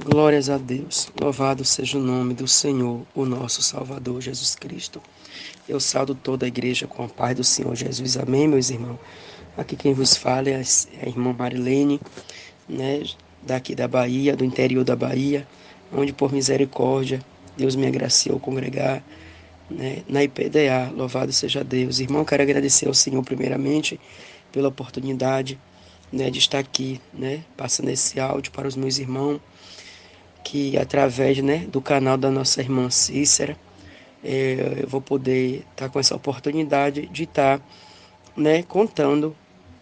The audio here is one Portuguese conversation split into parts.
Glórias a Deus, louvado seja o nome do Senhor, o nosso Salvador Jesus Cristo. Eu saldo toda a igreja com a paz do Senhor Jesus, amém, meus irmãos? Aqui quem vos fala é a irmã Marilene, né, daqui da Bahia, do interior da Bahia, onde por misericórdia Deus me agraciou congregar, né, na IPDA, louvado seja Deus. Irmão, quero agradecer ao Senhor primeiramente pela oportunidade, né, de estar aqui, né, passando esse áudio para os meus irmãos, que através, né, do canal da nossa irmã Cícera, eu vou poder estar com essa oportunidade de estar, né, contando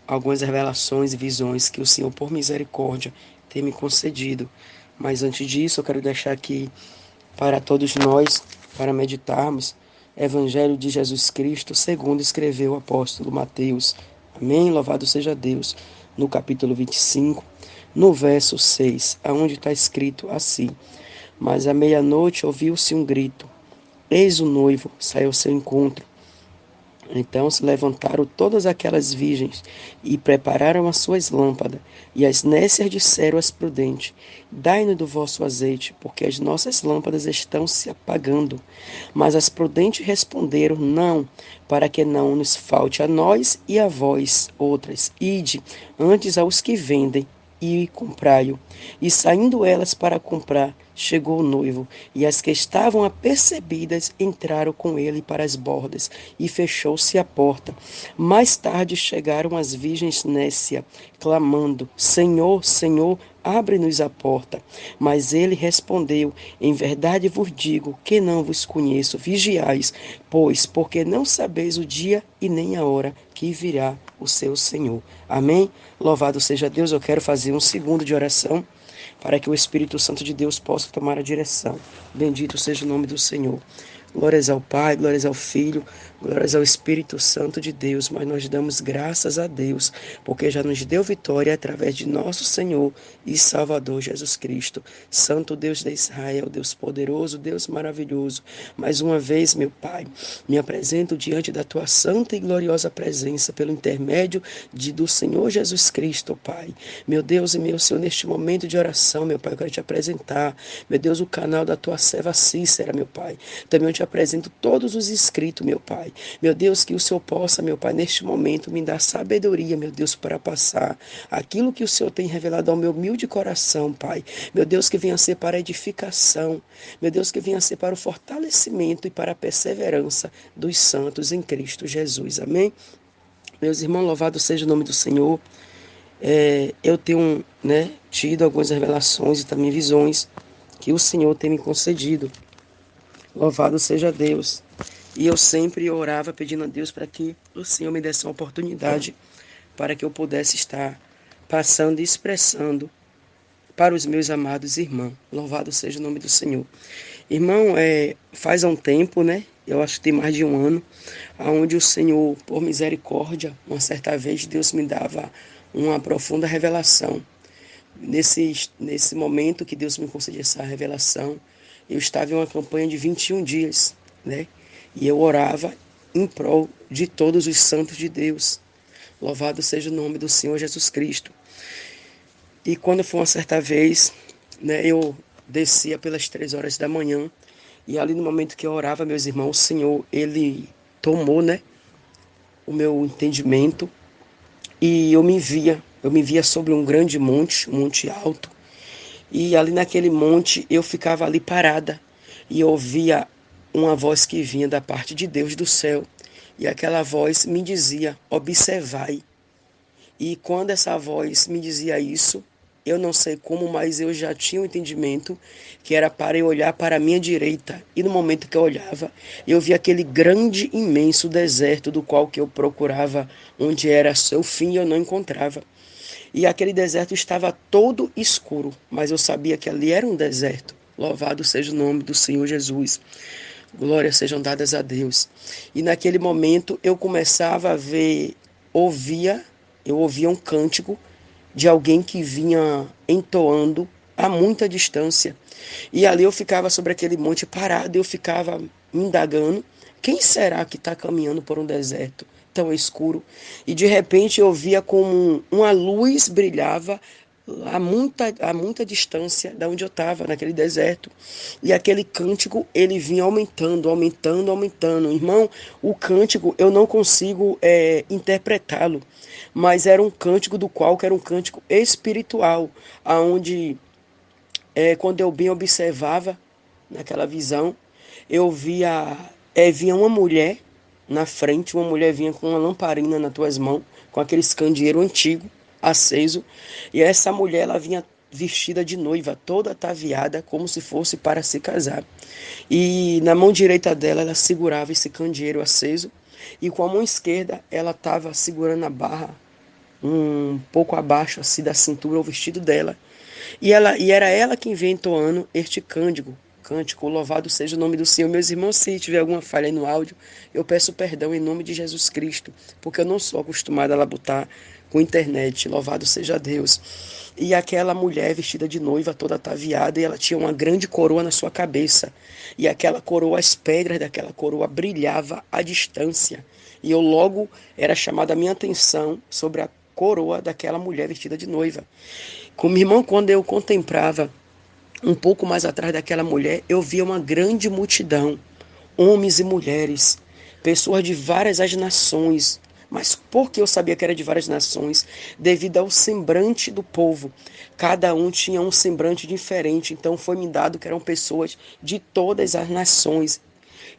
algumas revelações e visões que o Senhor, por misericórdia, tem me concedido. Mas antes disso, eu quero deixar aqui para todos nós, para meditarmos, Evangelho de Jesus Cristo, segundo escreveu o apóstolo Mateus. Amém? Louvado seja Deus. No capítulo 25, no verso 6, aonde está escrito assim: Mas à meia-noite ouviu-se um grito: Eis o noivo, saiu ao seu encontro. Então se levantaram todas aquelas virgens e prepararam as suas lâmpadas. E as nécias disseram às prudentes: Dai-nos do vosso azeite, porque as nossas lâmpadas estão se apagando. Mas as prudentes responderam: Não, para que não nos falte a nós e a vós outras. Ide antes aos que vendem e comprai-o. E saindo elas para comprar, chegou o noivo, e as que estavam apercebidas entraram com ele para as bordas, e fechou-se a porta. Mais tarde chegaram as virgens nécias, clamando: Senhor, Senhor, abre-nos a porta. Mas ele respondeu: Em verdade vos digo que não vos conheço. Vigiais, pois, porque não sabeis o dia e nem a hora que virá o seu Senhor. Amém? Louvado seja Deus. Eu quero fazer um segundo de oração para que o Espírito Santo de Deus possa tomar a direção. Bendito seja o nome do Senhor. Glórias ao Pai, glórias ao Filho, glórias ao Espírito Santo de Deus. Mas nós damos graças a Deus, porque já nos deu vitória através de nosso Senhor e Salvador Jesus Cristo. Santo Deus de Israel, Deus poderoso, Deus maravilhoso. Mais uma vez, meu Pai, me apresento diante da tua santa e gloriosa presença pelo intermédio do Senhor Jesus Cristo, Pai. Meu Deus e meu Senhor, neste momento de oração, meu Pai, eu quero te apresentar, meu Deus, o canal da tua serva Cícera, meu Pai. Também eu te apresento todos os inscritos, meu Pai. Meu Deus, que o Senhor possa, meu Pai, neste momento me dar sabedoria, meu Deus, para passar aquilo que o Senhor tem revelado ao meu humilde coração, Pai. Meu Deus, que venha ser para a edificação, meu Deus, que venha ser para o fortalecimento e para a perseverança dos santos em Cristo Jesus. Amém? Meus irmãos, louvado seja o nome do Senhor. Eu tenho, né, tido algumas revelações e também visões que o Senhor tem me concedido. Louvado seja Deus. E eu sempre orava pedindo a Deus para que o Senhor me desse uma oportunidade para que eu pudesse estar passando e expressando para os meus amados irmãos. Louvado seja o nome do Senhor. Irmão, faz um tempo, né? Eu acho que tem mais de um ano, onde o Senhor, por misericórdia, uma certa vez Deus me dava uma profunda revelação. Nesse momento que Deus me concedeu essa revelação, eu estava em uma campanha de 21 dias, né? E eu orava em prol de todos os santos de Deus. Louvado seja o nome do Senhor Jesus Cristo. E quando foi uma certa vez, né, eu descia pelas 3 horas da manhã, e ali no momento que eu orava, meus irmãos, o Senhor, Ele tomou, né, o meu entendimento, e eu me via sobre um grande monte, um monte alto, e ali naquele monte eu ficava ali parada, e eu ouvia uma voz que vinha da parte de Deus do céu, e aquela voz me dizia: observai. E quando essa voz me dizia isso, eu não sei como, mas eu já tinha o entendimento que era para eu olhar para a minha direita. E no momento que eu olhava, eu vi aquele grande, imenso deserto do qual que eu procurava, onde era seu fim e eu não encontrava. E aquele deserto estava todo escuro, mas eu sabia que ali era um deserto. Louvado seja o nome do Senhor Jesus. Glórias sejam dadas a Deus. E naquele momento eu começava a ver, ouvia, eu ouvia um cântico de alguém que vinha entoando a muita distância. E ali eu ficava sobre aquele monte parado, eu ficava me indagando, quem será que está caminhando por um deserto tão escuro? E de repente eu via como uma luz brilhava a muita distância da onde eu estava, naquele deserto. E aquele cântico, ele vinha aumentando, aumentando, aumentando. Irmão, o cântico, eu não consigo interpretá-lo, mas era um cântico do qual, que era um cântico espiritual, aonde, quando eu bem observava naquela visão, eu vinha uma mulher na frente, uma mulher vinha com uma lamparina nas tuas mãos, com aquele candeeiro antigo, aceso, e essa mulher, ela vinha vestida de noiva, toda ataviada, como se fosse para se casar. E na mão direita dela, ela segurava esse candeeiro aceso, e com a mão esquerda, ela estava segurando a barra, um pouco abaixo assim da cintura, o vestido dela. E era ela quem vem entoando este cântico, louvado seja o nome do Senhor. Meus irmãos, se tiver alguma falha aí no áudio, eu peço perdão em nome de Jesus Cristo, porque eu não sou acostumada a labutar com internet, louvado seja Deus. E aquela mulher vestida de noiva, toda ataviada, e ela tinha uma grande coroa na sua cabeça. E aquela coroa, as pedras daquela coroa brilhava à distância. E eu logo era chamada a minha atenção sobre a coroa daquela mulher vestida de noiva. Como irmão, quando eu contemplava um pouco mais atrás daquela mulher, eu via uma grande multidão, homens e mulheres, pessoas de várias as nações. Mas por que eu sabia que era de várias nações? Devido ao semblante do povo. Cada um tinha um semblante diferente, então foi-me dado que eram pessoas de todas as nações.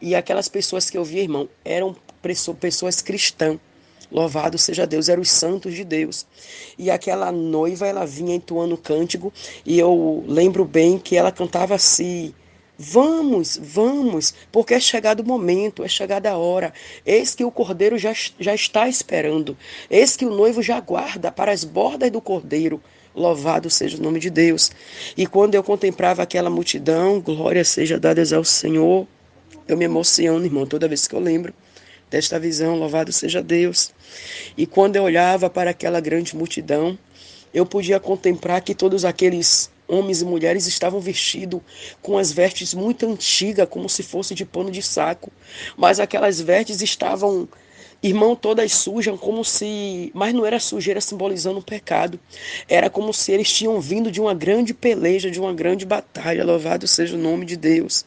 E aquelas pessoas que eu via, irmão, eram pessoas cristãs. Louvado seja Deus, eram os santos de Deus. E aquela noiva, ela vinha entoando cântico, e eu lembro bem que ela cantava assim: vamos, vamos, porque é chegado o momento, é chegada a hora. Eis que o cordeiro já está esperando. Eis que o noivo já aguarda para as bordas do cordeiro. Louvado seja o nome de Deus. E quando eu contemplava aquela multidão, glória seja dada ao Senhor, eu me emociono, irmão, toda vez que eu lembro desta visão, louvado seja Deus. E quando eu olhava para aquela grande multidão, eu podia contemplar que todos aqueles homens e mulheres estavam vestidos com as vestes muito antigas, como se fosse de pano de saco. Mas aquelas vestes estavam, irmão, todas sujas, como se... Mas não era sujeira simbolizando o pecado. Era como se eles tinham vindo de uma grande peleja, de uma grande batalha. Louvado seja o nome de Deus.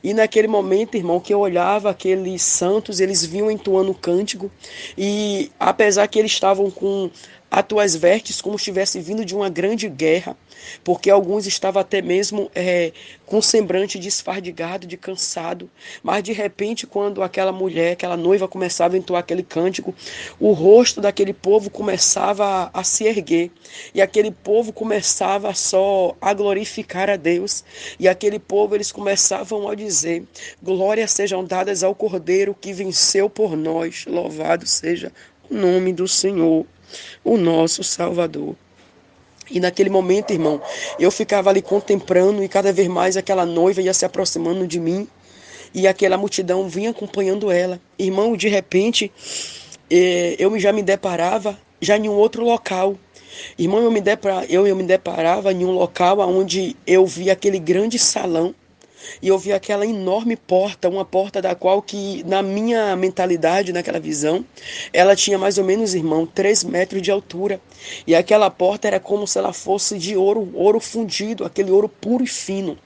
E naquele momento, irmão, que eu olhava aqueles santos, eles vinham entoando cântico. E apesar que eles estavam com as tuas vestes como se estivesse vindo de uma grande guerra, porque alguns estavam até mesmo com semblante desfardigado, de cansado, mas de repente, quando aquela mulher, aquela noiva começava a entoar aquele cântico, o rosto daquele povo começava a se erguer, e aquele povo começava só a glorificar a Deus, e aquele povo, eles começavam a dizer: glórias sejam dadas ao Cordeiro que venceu por nós, louvado seja o nome do Senhor, o nosso Salvador. E naquele momento, irmão, eu ficava ali contemplando, e cada vez mais aquela noiva ia se aproximando de mim, e aquela multidão vinha acompanhando ela. Irmão, de repente, eu já me deparava já em um outro local. Irmão, eu me deparava em um local onde eu via aquele grande salão, e eu vi aquela enorme porta, uma porta da qual que, na minha mentalidade, naquela visão, ela tinha mais ou menos, irmão, 3 metros de altura. E aquela porta era como se ela fosse de ouro, ouro fundido, aquele ouro puro e fino.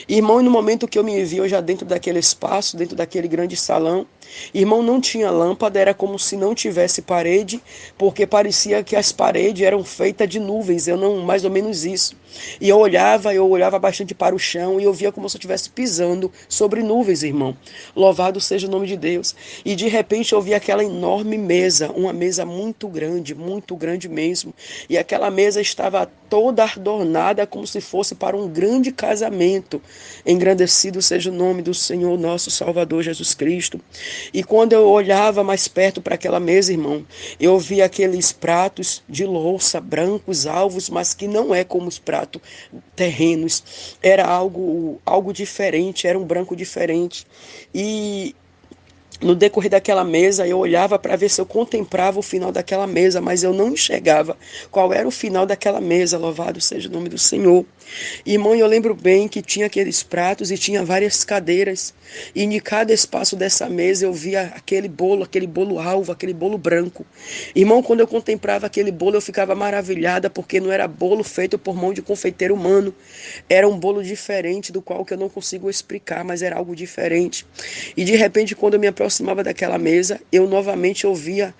Irmão, e no momento que eu me vi, eu já dentro daquele espaço, dentro daquele grande salão, irmão, não tinha lâmpada, era como se não tivesse parede, porque parecia que as paredes eram feitas de nuvens, eu não, mais ou menos isso. E eu olhava bastante para o chão, e eu via como se eu estivesse pisando sobre nuvens, irmão. Louvado seja o nome de Deus. E de repente eu vi aquela enorme mesa, uma mesa muito grande mesmo. E aquela mesa estava toda adornada como se fosse para um grande casamento. Engrandecido seja o nome do Senhor nosso Salvador Jesus Cristo. E quando eu olhava mais perto para aquela mesa, irmão, eu via aqueles pratos de louça brancos, alvos, mas que não é como os pratos terrenos. Era algo diferente, era um branco diferente. E no decorrer daquela mesa, eu olhava para ver se eu contemplava o final daquela mesa, mas eu não enxergava qual era o final daquela mesa, louvado seja o nome do Senhor. Irmão, eu lembro bem que tinha aqueles pratos e tinha várias cadeiras. E em cada espaço dessa mesa eu via aquele bolo alvo, aquele bolo branco. Irmão, quando eu contemplava aquele bolo, eu ficava maravilhada, porque não era bolo feito por mão de confeiteiro humano. Era um bolo diferente, do qual que eu não consigo explicar, mas era algo diferente. E de repente, quando eu me aproximava daquela mesa, eu novamente eu via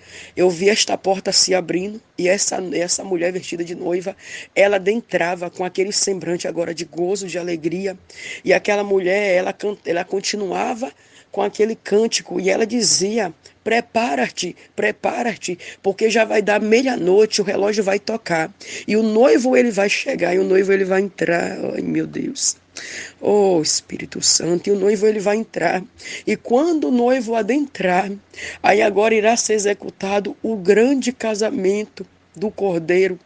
esta porta se abrindo, e essa mulher vestida de noiva, ela adentrava com aquele semblante agora de gozo, de alegria. E aquela mulher, ela continuava com aquele cântico e ela dizia: prepara-te, prepara-te, porque já vai dar meia-noite, o relógio vai tocar e o noivo ele vai chegar e o noivo ele vai entrar. Ai, meu Deus. Oh, Espírito Santo, e o noivo ele vai entrar. E quando o noivo adentrar, aí agora irá ser executado o grande casamento do Cordeiro.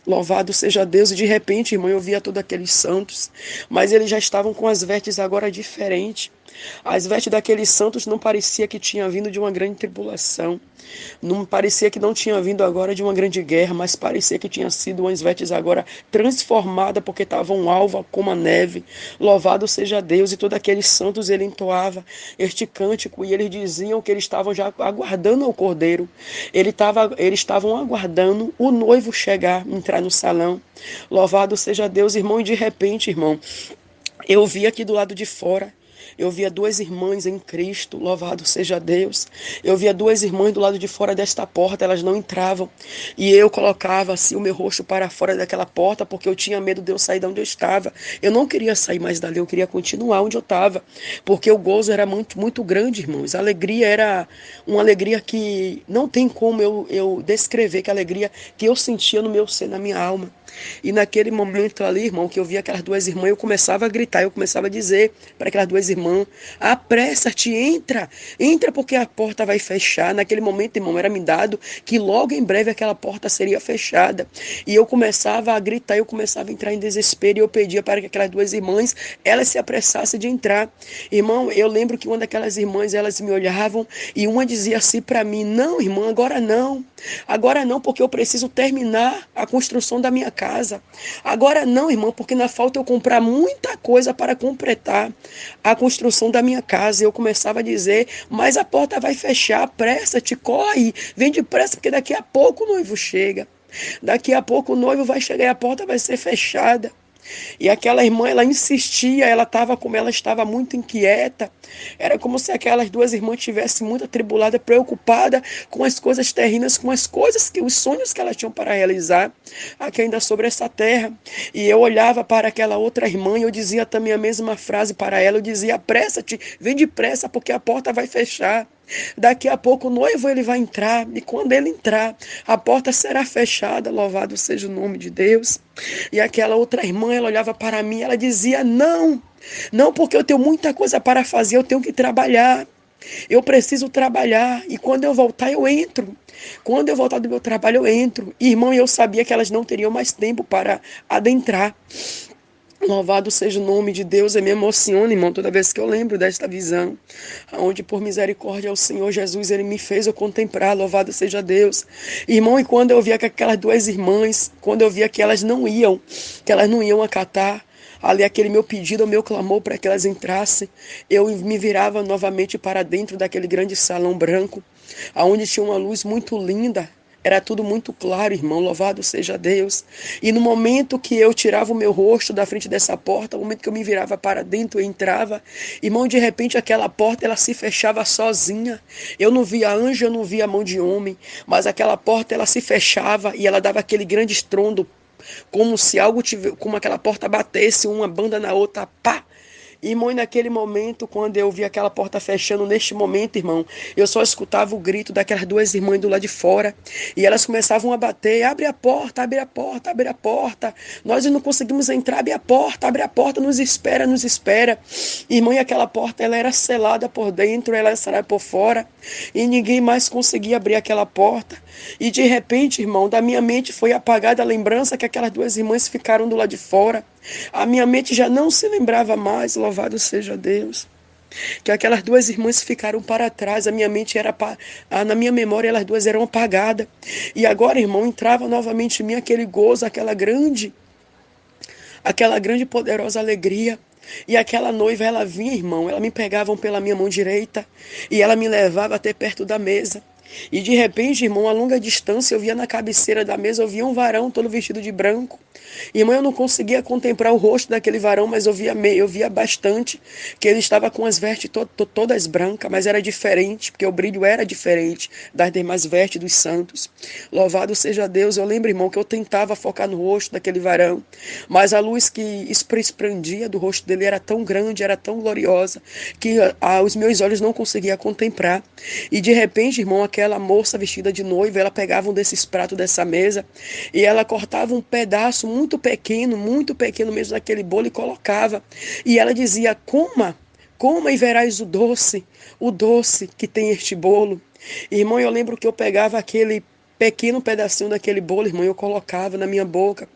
Louvado seja Deus. E de repente, irmão, eu via todos aqueles santos, mas eles já estavam com as vestes agora diferentes. As vestes daqueles santos não parecia que tinha vindo de uma grande tribulação. Não parecia que não tinha vindo agora de uma grande guerra, mas parecia que tinha sido umas vestes agora transformadas, porque estavam alvas como a neve. Louvado seja Deus. E todos aqueles santos, ele entoava este cântico, e eles diziam que eles estavam já aguardando o Cordeiro. Eles estavam aguardando o noivo chegar, entrar no salão. Louvado seja Deus, irmão. E de repente, irmão, eu vi aqui do lado de fora, eu via duas irmãs em Cristo, louvado seja Deus. Eu via duas irmãs do lado de fora desta porta, elas não entravam. E eu colocava assim o meu rosto para fora daquela porta, porque eu tinha medo de eu sair de onde eu estava. Eu não queria sair mais dali, eu queria continuar onde eu estava. Porque o gozo era muito, muito grande, irmãos. A alegria era uma alegria que não tem como eu descrever, que a alegria que eu sentia no meu ser, na minha alma. E naquele momento ali, irmão, que eu via aquelas duas irmãs, eu começava a gritar, eu começava a dizer para aquelas duas irmãs: apressa-te, entra, entra porque a porta vai fechar. Naquele momento, irmão, era me dado que logo em breve aquela porta seria fechada. E eu começava a gritar, eu começava a entrar em desespero, e eu pedia para que aquelas duas irmãs, elas se apressassem de entrar. Irmão, eu lembro que uma daquelas irmãs, elas me olhavam e uma dizia assim para mim: não, irmã, agora não, porque eu preciso terminar a construção da minha casa. Agora não, irmão, porque na falta eu comprar muita coisa para completar a construção da minha casa. Eu começava a dizer: mas a porta vai fechar, apressa-te, corre, vem depressa, porque daqui a pouco o noivo chega. Daqui a pouco o noivo vai chegar e a porta vai ser fechada. E aquela irmã, ela insistia, ela estava muito inquieta. Era como se aquelas duas irmãs tivessem muito atribulada, preocupada com as coisas terrenas, com as coisas os sonhos que elas tinham para realizar aqui ainda sobre essa terra. E eu olhava para aquela outra irmã e eu dizia também a mesma frase para ela. Eu dizia: apressa-te, vem depressa, porque a porta vai fechar. Daqui a pouco o noivo ele vai entrar, e quando ele entrar, a porta será fechada. Louvado seja o nome de Deus. E aquela outra irmã, ela olhava para mim, ela dizia: não, não, porque eu tenho muita coisa para fazer, eu tenho que trabalhar. Eu preciso trabalhar, e quando eu voltar eu entro. Quando eu voltar do meu trabalho eu entro. Irmão, eu sabia que elas não teriam mais tempo para adentrar. Louvado seja o nome de Deus. Eu me emociono, irmão, toda vez que eu lembro desta visão, onde por misericórdia o Senhor Jesus, ele me fez eu contemplar. Louvado seja Deus. Irmão, e quando eu via que aquelas duas irmãs, quando eu via que elas não iam acatar ali aquele meu pedido, o meu clamor para que elas entrassem, eu me virava novamente para dentro daquele grande salão branco, aonde tinha uma luz muito linda. Era tudo muito claro, irmão, louvado seja Deus. E no momento que eu tirava o meu rosto da frente dessa porta, no momento que eu me virava para dentro e entrava, irmão, de repente aquela porta ela se fechava sozinha. Eu não via anjo, eu não via mão de homem, mas aquela porta ela se fechava e ela dava aquele grande estrondo, como se como aquela porta batesse uma banda na outra, pá! Irmão, e naquele momento, quando eu vi aquela porta fechando, neste momento, irmão, eu só escutava o grito daquelas duas irmãs do lado de fora. E elas começavam a bater: abre a porta, abre a porta, abre a porta. Nós não conseguimos entrar, abre a porta, nos espera, nos espera. Irmão, e aquela porta, ela era selada por dentro, ela era selada por fora. E ninguém mais conseguia abrir aquela porta. E de repente, irmão, da minha mente foi apagada a lembrança que aquelas duas irmãs ficaram do lado de fora. A minha mente já não se lembrava mais, louvado seja Deus, que aquelas duas irmãs ficaram para trás. A minha mente na minha memória, elas duas eram apagadas. E agora, irmão, entrava novamente em mim aquele gozo, aquela grande e poderosa alegria. E aquela noiva, ela vinha, irmão, ela me pegava pela minha mão direita e ela me levava até perto da mesa. E de repente, irmão, a longa distância, eu via na cabeceira da mesa, eu via um varão todo vestido de branco. Irmão, eu não conseguia contemplar o rosto daquele varão, mas eu via bastante que ele estava com as vestes todas brancas, mas era diferente, porque o brilho era diferente das demais vestes dos santos. Louvado seja Deus. Eu lembro, irmão, que eu tentava focar no rosto daquele varão, mas a luz que esplendia do rosto dele era tão grande, era tão gloriosa, que os meus olhos não conseguiam contemplar. E de repente, irmão, aquela moça vestida de noiva, ela pegava um desses pratos dessa mesa e ela cortava um pedaço muito pequeno mesmo daquele bolo e colocava. E ela dizia: coma, coma e verás o doce que tem este bolo. Irmão, eu lembro que eu pegava aquele pequeno pedacinho daquele bolo, irmão, eu colocava na minha boca.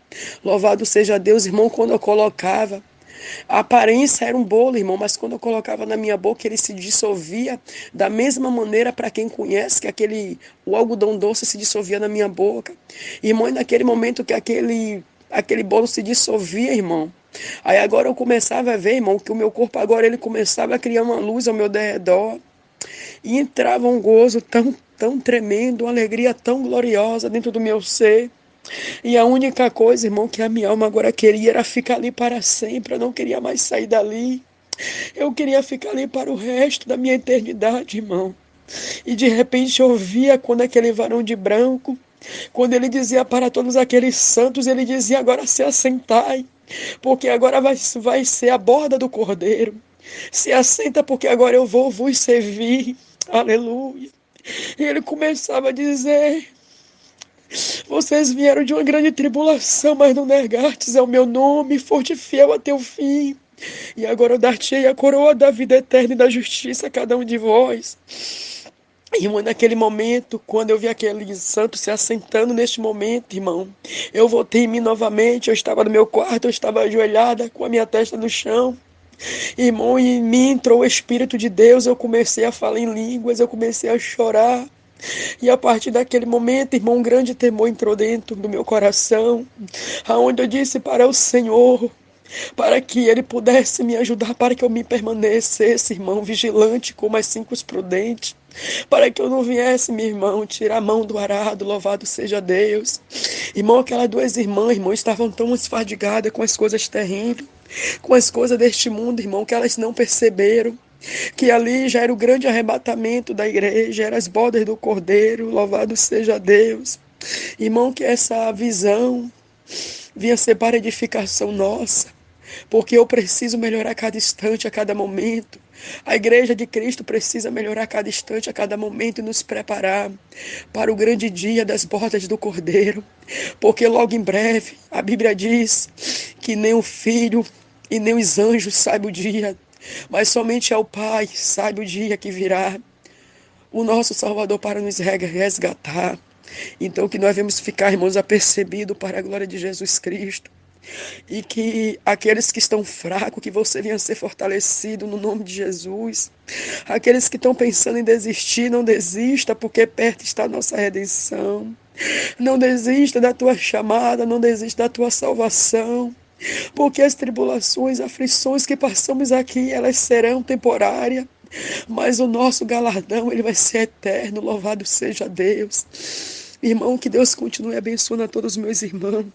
Louvado seja Deus, irmão, quando eu colocava, a aparência era um bolo, irmão, mas quando eu colocava na minha boca, ele se dissolvia da mesma maneira, para quem conhece, que o algodão doce se dissolvia na minha boca. Irmão, e naquele momento que aquele bolo se dissolvia, irmão, aí agora eu começava a ver, irmão, que o meu corpo agora ele começava a criar uma luz ao meu redor. E entrava um gozo tão tremendo, uma alegria tão gloriosa dentro do meu ser. E a única coisa, irmão, que a minha alma agora queria era ficar ali para sempre. Eu não queria mais sair dali. Eu queria ficar ali para o resto da minha eternidade, irmão. E de repente eu via quando aquele varão de branco, quando ele dizia para todos aqueles santos, ele dizia: agora se assentai, porque agora vai ser a borda do cordeiro. Se assenta, porque agora eu vou vos servir. Aleluia. E ele começava a dizer: vocês vieram de uma grande tribulação, mas não negastes ao meu nome, foste fiel até o fim. E agora eu dar-te-ei a coroa da vida eterna e da justiça a cada um de vós. Irmão, naquele momento, quando eu vi aquele santo se assentando neste momento, irmão, eu voltei em mim novamente. Eu estava no meu quarto, eu estava ajoelhada com a minha testa no chão. Irmão, e em mim entrou o Espírito de Deus, eu comecei a falar em línguas, eu comecei a chorar. E a partir daquele momento, irmão, um grande temor entrou dentro do meu coração, aonde eu disse para o Senhor, para que Ele pudesse me ajudar, para que eu me permanecesse, irmão, vigilante como as 5 prudentes, para que eu não viesse, meu irmão, tirar a mão do arado. Louvado seja Deus. Irmão, aquelas 2 irmãs, irmão, estavam tão esfardigadas com as coisas terríveis, com as coisas deste mundo, irmão, que elas não perceberam que ali já era o grande arrebatamento da igreja, eram as bodas do Cordeiro. Louvado seja Deus. Irmão, que essa visão vinha ser para edificação nossa, porque eu preciso melhorar a cada instante, a cada momento. A igreja de Cristo precisa melhorar a cada instante, a cada momento, e nos preparar para o grande dia das bodas do Cordeiro, porque logo em breve a Bíblia diz que nem o Filho e nem os anjos saibam o dia, mas somente ao Pai sabe o dia que virá o nosso Salvador para nos resgatar. Então que nós vamos ficar, irmãos, apercebidos para a glória de Jesus Cristo. E que aqueles que estão fracos, que você venha ser fortalecido no nome de Jesus. Aqueles que estão pensando em desistir, não desista, porque perto está a nossa redenção. Não desista da tua chamada, não desista da tua salvação. Porque as tribulações, aflições que passamos aqui, elas serão temporárias, mas o nosso galardão, ele vai ser eterno. Louvado seja Deus. Irmão, que Deus continue abençoando a todos os meus irmãos.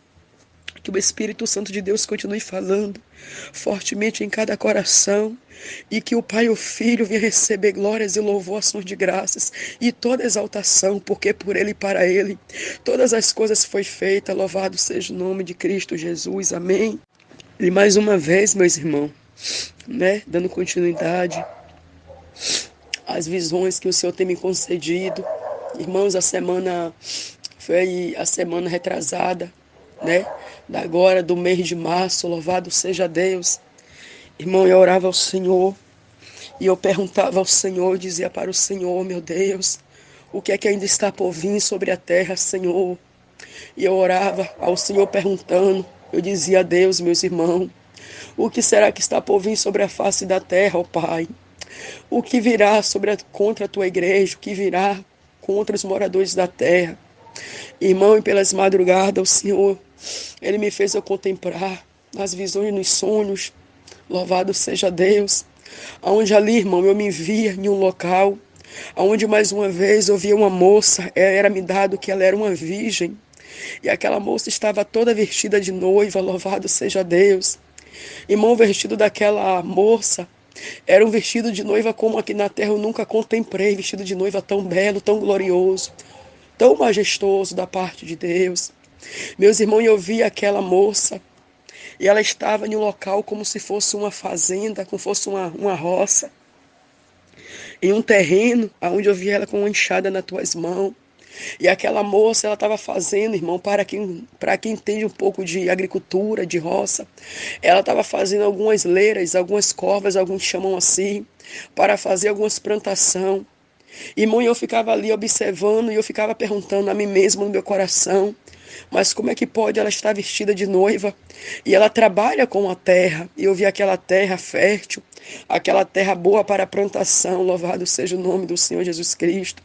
Que o Espírito Santo de Deus continue falando fortemente em cada coração, e que o Pai e o Filho venham receber glórias e louvor, ações de graças e toda exaltação, porque por Ele e para Ele todas as coisas foi feita. Louvado seja o nome de Cristo Jesus. Amém. E mais uma vez, meus irmãos, dando continuidade às visões que o Senhor tem me concedido. Irmãos, a semana foi a semana retrasada, da agora, do mês de março. Louvado seja Deus. Irmão, eu orava ao Senhor e eu perguntava ao Senhor, dizia para o Senhor: meu Deus, o que é que ainda está por vir sobre a terra, Senhor? E eu orava ao Senhor perguntando, eu dizia a Deus: meus irmãos, o que será que está por vir sobre a face da terra, ó Pai? O que virá contra a tua igreja? O que virá contra os moradores da terra? Irmão, e pelas madrugadas o Senhor, Ele me fez eu contemplar nas visões, nos sonhos. Louvado seja Deus. Aonde ali, irmão, eu me via em um local, aonde mais uma vez eu via uma moça, era-me dado que ela era uma virgem, e aquela moça estava toda vestida de noiva, louvado seja Deus. Irmão, o vestido daquela moça era um vestido de noiva como aqui na terra eu nunca contemplei, vestido de noiva tão belo, tão glorioso, tão majestoso da parte de Deus. Meus irmãos, eu vi aquela moça, e ela estava em um local como se fosse uma fazenda, como fosse uma roça, em um terreno, onde eu vi ela com uma enxada nas tuas mãos. E aquela moça, ela estava fazendo, irmão, para quem entende um pouco de agricultura, de roça, ela estava fazendo algumas leiras, algumas covas, alguns chamam assim, para fazer algumas plantação. Irmão, eu ficava ali observando e eu ficava perguntando a mim mesmo no meu coração, mas como é que pode ela estar vestida de noiva? E ela trabalha com a terra, e eu vi aquela terra fértil, aquela terra boa para a plantação, louvado seja o nome do Senhor Jesus Cristo.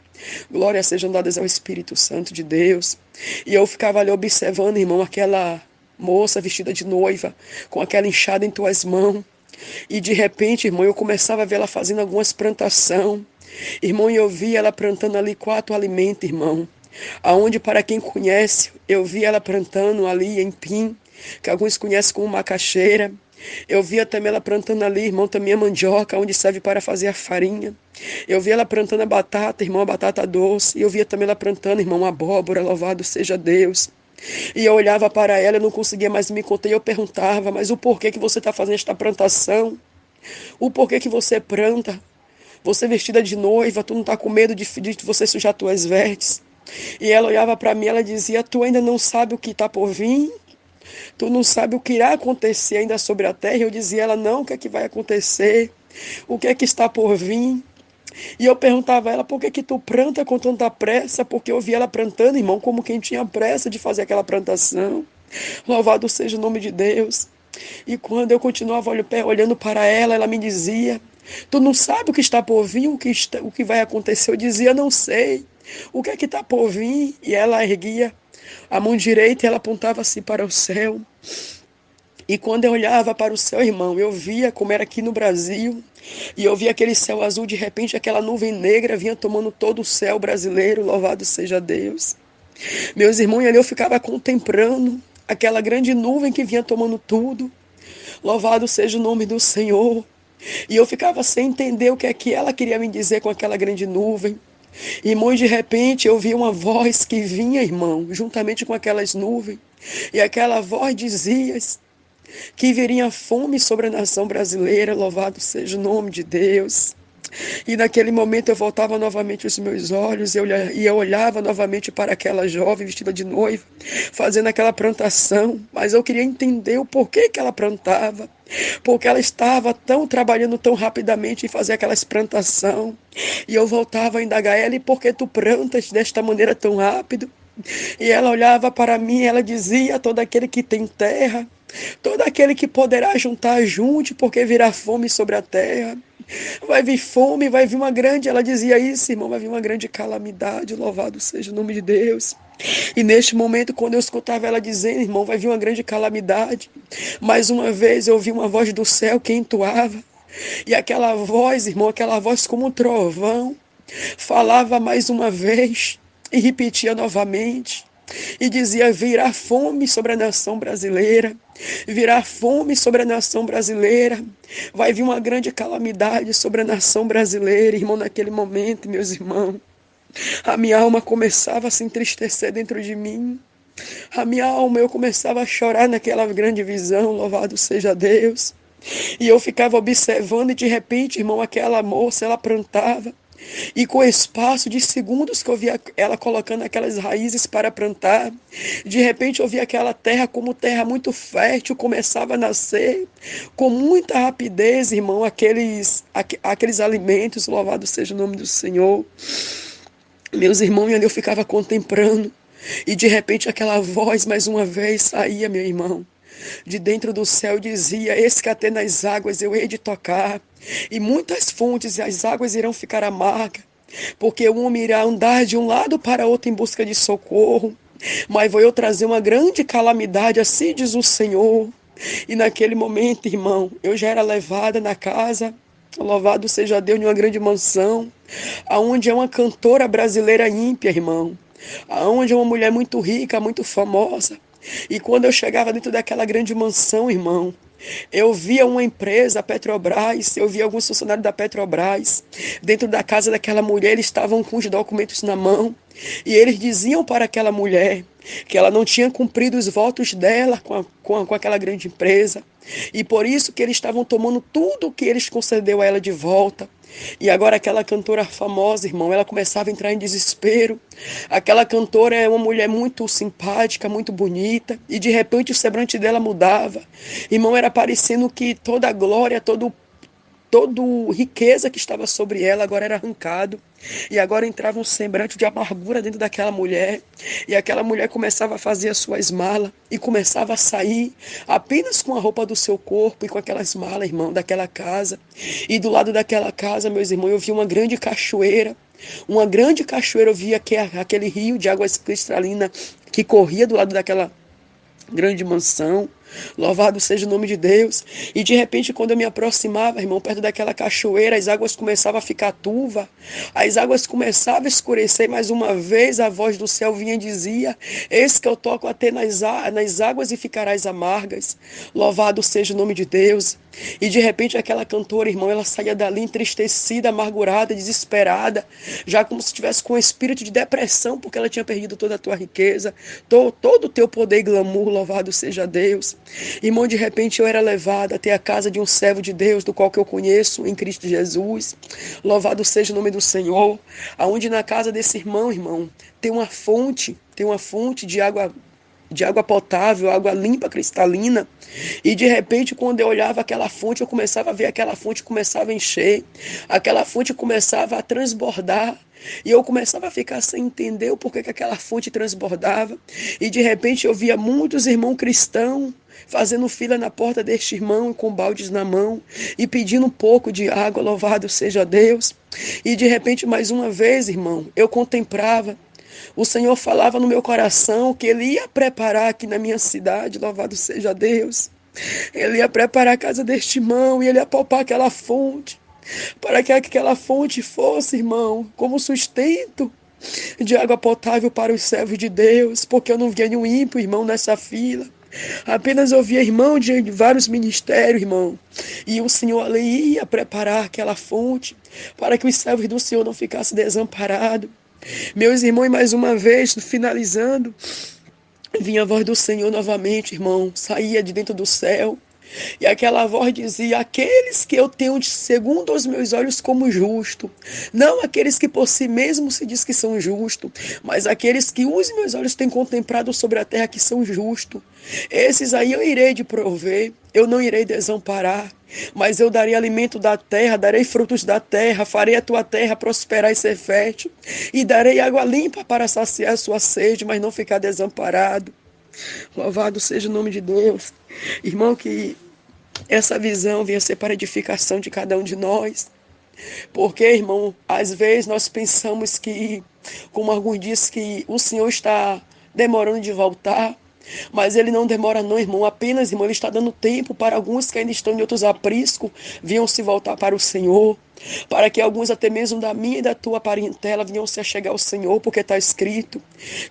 Glórias sejam dadas ao Espírito Santo de Deus. E eu ficava ali observando, irmão, aquela moça vestida de noiva, com aquela enxada em tuas mãos. E de repente, irmão, eu começava a ver ela fazendo algumas plantação. Irmão, e eu vi ela plantando ali 4 alimentos, irmão. Aonde, para quem conhece, eu vi ela plantando ali em pim, que alguns conhecem como macaxeira. Eu via também ela plantando ali, irmão, também a mandioca, onde serve para fazer a farinha. Eu via ela plantando a batata, irmão, a batata doce. E eu via também ela plantando, irmão, a abóbora, louvado seja Deus. E eu olhava para ela, eu não conseguia mais me conter. E eu perguntava, mas o porquê que você está fazendo esta plantação? O porquê que você planta? Você vestida de noiva, tu não está com medo de você sujar tuas vestes? E ela olhava para mim, ela dizia, tu ainda não sabe o que está por vir? Tu não sabe o que irá acontecer ainda sobre a terra? Eu dizia, ela, não, o que é que vai acontecer? O que é que está por vir? E eu perguntava a ela, por que que tu planta com tanta pressa? Porque eu via ela plantando, irmão, como quem tinha pressa de fazer aquela plantação. Louvado seja o nome de Deus. E quando eu continuava olhando para ela, ela me dizia, tu não sabe o que está por vir, o que vai acontecer? Eu dizia, não sei. O que é que está por vir? E ela erguia a mão direita e ela apontava assim para o céu. E quando eu olhava para o céu, irmão, eu via como era aqui no Brasil. E eu via aquele céu azul, de repente aquela nuvem negra vinha tomando todo o céu brasileiro, louvado seja Deus. Meus irmãos, e ali eu ficava contemplando aquela grande nuvem que vinha tomando tudo. Louvado seja o nome do Senhor. E eu ficava sem entender o que é que ela queria me dizer com aquela grande nuvem. Irmão, de repente eu vi uma voz que vinha, irmão, juntamente com aquelas nuvens. E aquela voz dizia que viria fome sobre a nação brasileira, louvado seja o nome de Deus. E naquele momento eu voltava novamente os meus olhos e eu olhava novamente para aquela jovem vestida de noiva, fazendo aquela plantação, mas eu queria entender o porquê que ela plantava, porque ela estava trabalhando tão rapidamente em fazer aquelas plantação. E eu voltava a indagar ela, e por que tu plantas desta maneira tão rápido? E ela olhava para mim e ela dizia, todo aquele que tem terra, todo aquele que poderá juntar junte, porque virá fome sobre a terra. Vai vir fome, vai vir uma grande, ela dizia isso, irmão, vai vir uma grande calamidade, louvado seja o nome de Deus. E neste momento, quando eu escutava ela dizendo, irmão, vai vir uma grande calamidade, mais uma vez eu ouvi uma voz do céu que entoava, e aquela voz, irmão, aquela voz como um trovão, falava mais uma vez, e repetia novamente, e dizia, virá fome sobre a nação brasileira, virá fome sobre a nação brasileira, vai vir uma grande calamidade sobre a nação brasileira. Irmão, naquele momento, meus irmãos, a minha alma começava a se entristecer dentro de mim, a minha alma, eu começava a chorar naquela grande visão, louvado seja Deus. E eu ficava observando e de repente, irmão, aquela moça, ela plantava, e com o espaço de segundos que eu via ela colocando aquelas raízes para plantar, de repente eu via aquela terra como terra muito fértil, começava a nascer com muita rapidez, irmão, aqueles alimentos, louvado seja o nome do Senhor. Meus irmãos, e ali eu ficava contemplando, e de repente aquela voz mais uma vez saía, meu irmão, de dentro do céu, dizia, eis que até nas águas eu hei de tocar, e muitas fontes e as águas irão ficar amargas, porque o homem irá andar de um lado para outro em busca de socorro, mas vou eu trazer uma grande calamidade, assim diz o Senhor. E naquele momento, irmão, eu já era levada na casa, louvado seja Deus, de uma grande mansão, aonde é uma cantora brasileira ímpia, irmão, aonde é uma mulher muito rica, muito famosa. E quando eu chegava dentro daquela grande mansão, irmão, eu via uma empresa, a Petrobras, eu via alguns funcionários da Petrobras. Dentro da casa daquela mulher, eles estavam com os documentos na mão. E eles diziam para aquela mulher que ela não tinha cumprido os votos dela com aquela grande empresa. E por isso que eles estavam tomando tudo o que eles concedeu a ela de volta. E agora aquela cantora famosa, irmão, ela começava a entrar em desespero. Aquela cantora é uma mulher muito simpática, muito bonita, e de repente o semblante dela mudava. Irmão, era parecendo que toda a glória, toda riqueza que estava sobre ela agora era arrancado. E agora entrava um semblante de amargura dentro daquela mulher. E aquela mulher começava a fazer as suas malas e começava a sair apenas com a roupa do seu corpo e com aquelas malas, irmão, daquela casa. E do lado daquela casa, meus irmãos, eu vi uma grande cachoeira. Uma grande cachoeira, eu via aquele rio de águas cristalinas que corria do lado daquela grande mansão. Louvado seja o nome de Deus. E de repente, quando eu me aproximava, irmão, perto daquela cachoeira, as águas começavam a ficar turva, as águas começavam a escurecer. Mais uma vez a voz do céu vinha e dizia: eis que eu toco até nas águas e ficarás amargas. Louvado seja o nome de Deus. E de repente aquela cantora, irmão, ela saía dali entristecida, amargurada, desesperada, já como se estivesse com um espírito de depressão, porque ela tinha perdido toda a tua riqueza, todo o teu poder e glamour. Louvado seja Deus. Irmão, de repente eu era levada até a casa de um servo de Deus, do qual que eu conheço em Cristo Jesus. Louvado seja o nome do Senhor. Aonde na casa desse irmão, tem uma fonte de água potável, água limpa, cristalina. E de repente, quando eu olhava aquela fonte, eu começava a ver aquela fonte começava a encher, aquela fonte começava a transbordar. E eu começava a ficar sem entender o porquê que aquela fonte transbordava. E de repente eu via muitos irmãos cristãos fazendo fila na porta deste irmão com baldes na mão e pedindo um pouco de água. Louvado seja Deus. E de repente, mais uma vez, irmão, eu contemplava. O Senhor falava no meu coração que Ele ia preparar aqui na minha cidade, louvado seja Deus. Ele ia preparar a casa deste irmão e ele ia poupar aquela fonte, para que aquela fonte fosse, irmão, como sustento de água potável para os servos de Deus, porque eu não via nenhum ímpio, irmão, nessa fila. Apenas eu via irmão de vários ministérios, irmão. E o Senhor ali ia preparar aquela fonte para que os servos do Senhor não ficassem desamparados. Meus irmãos, mais uma vez, finalizando, vinha a voz do Senhor novamente, irmão, saía de dentro do céu. E aquela voz dizia: aqueles que eu tenho segundo os meus olhos como justo, não aqueles que por si mesmos se diz que são justos, mas aqueles que os meus olhos têm contemplado sobre a terra que são justos. Esses aí eu irei de prover, eu não irei desamparar, mas eu darei alimento da terra, darei frutos da terra, farei a tua terra prosperar e ser fértil, e darei água limpa para saciar a sua sede, mas não ficar desamparado. Louvado seja o nome de Deus. Irmão, que essa visão venha ser para edificação de cada um de nós. Porque, irmão, às vezes nós pensamos que, como alguns dizem, que o Senhor está demorando de voltar. Mas ele não demora não, irmão. Apenas, irmão, ele está dando tempo para alguns que ainda estão em outros apriscos, venham se voltar para o Senhor. Para que alguns até mesmo da minha e da tua parentela venham se achegar ao Senhor, porque está escrito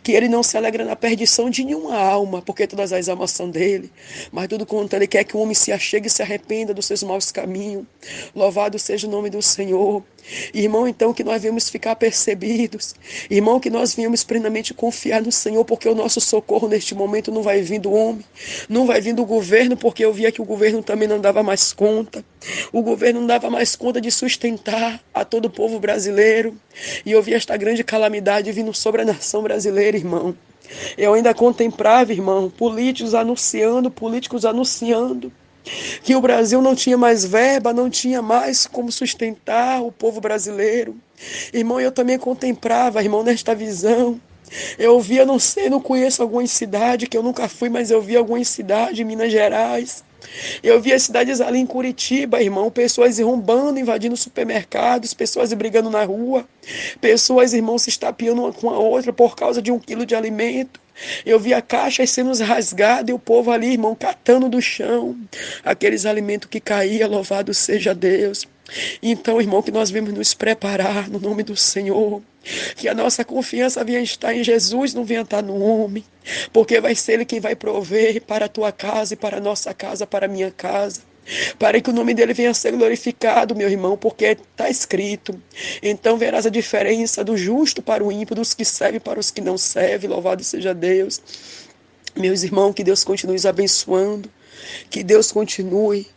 que ele não se alegra na perdição de nenhuma alma, porque todas as almas são dele. Mas tudo quanto ele quer que o homem se achegue e se arrependa dos seus maus caminhos. Louvado seja o nome do Senhor. Irmão, então, que nós viemos ficar percebidos. Irmão, que nós viemos plenamente confiar no Senhor, porque o nosso socorro neste momento não vai vir do homem, não vai vir do governo, porque eu via que o governo também não dava mais conta. O governo não dava mais conta de sustentar a todo o povo brasileiro. E eu vi esta grande calamidade vindo sobre a nação brasileira, irmão. Eu ainda contemplava, irmão, políticos anunciando que o Brasil não tinha mais verba, não tinha mais como sustentar o povo brasileiro. Irmão, eu também contemplava, irmão, nesta visão. Eu via, não sei, não conheço algumas cidades que eu nunca fui, mas eu vi algumas cidades em Minas Gerais. Eu vi as cidades ali em Curitiba, irmão, pessoas roubando, invadindo supermercados, pessoas brigando na rua, pessoas, irmão, se estapeando uma com a outra por causa de 1 quilo de alimento. Eu via caixas sendo rasgadas e o povo ali, irmão, catando do chão aqueles alimentos que caíam, louvado seja Deus. Então, irmão, que nós vamos nos preparar no nome do Senhor. Que a nossa confiança venha estar em Jesus, não venha estar no homem. Porque vai ser Ele quem vai prover para a tua casa e para a nossa casa, para a minha casa. Para que o nome dele venha a ser glorificado, meu irmão, porque está escrito. Então verás a diferença do justo para o ímpio, dos que servem para os que não servem. Louvado seja Deus. Meus irmãos, que Deus continue os abençoando. Que Deus continue,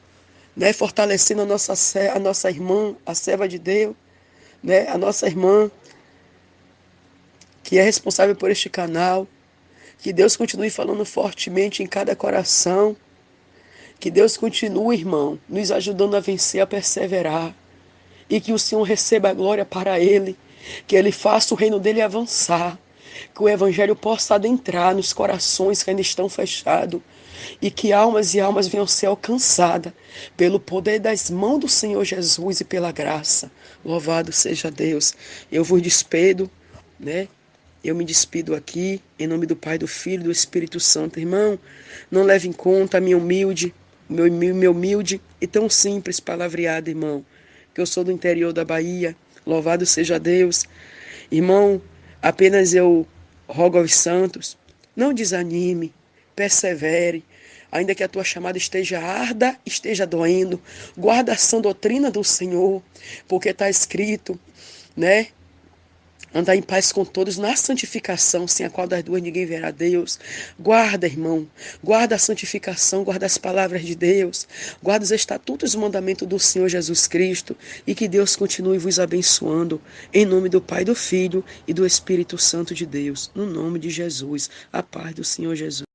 né, fortalecendo a nossa irmã, a serva de Deus, né, a nossa irmã que é responsável por este canal. Que Deus continue falando fortemente em cada coração. Que Deus continue, irmão, nos ajudando a vencer, a perseverar. E que o Senhor receba a glória para Ele. Que Ele faça o reino dEle avançar. Que o Evangelho possa adentrar nos corações que ainda estão fechados. E que almas e almas venham ser alcançadas pelo poder das mãos do Senhor Jesus e pela graça. Louvado seja Deus. Eu vos despedo, né? Eu me despido aqui, em nome do Pai, do Filho e do Espírito Santo. Irmão, não leve em conta a minha humilde, meu humilde e tão simples palavreado, irmão, que eu sou do interior da Bahia. Louvado seja Deus. Irmão, apenas eu rogo aos santos, não desanime, persevere, ainda que a tua chamada esteja arda, esteja doendo, guarda a sã doutrina do Senhor, porque está escrito, né? Andar em paz com todos na santificação, sem a qual das duas ninguém verá Deus. Guarda, irmão, guarda a santificação, guarda as palavras de Deus, guarda os estatutos e mandamentos do Senhor Jesus Cristo, e que Deus continue vos abençoando, em nome do Pai, do Filho e do Espírito Santo de Deus, no nome de Jesus, a paz do Senhor Jesus.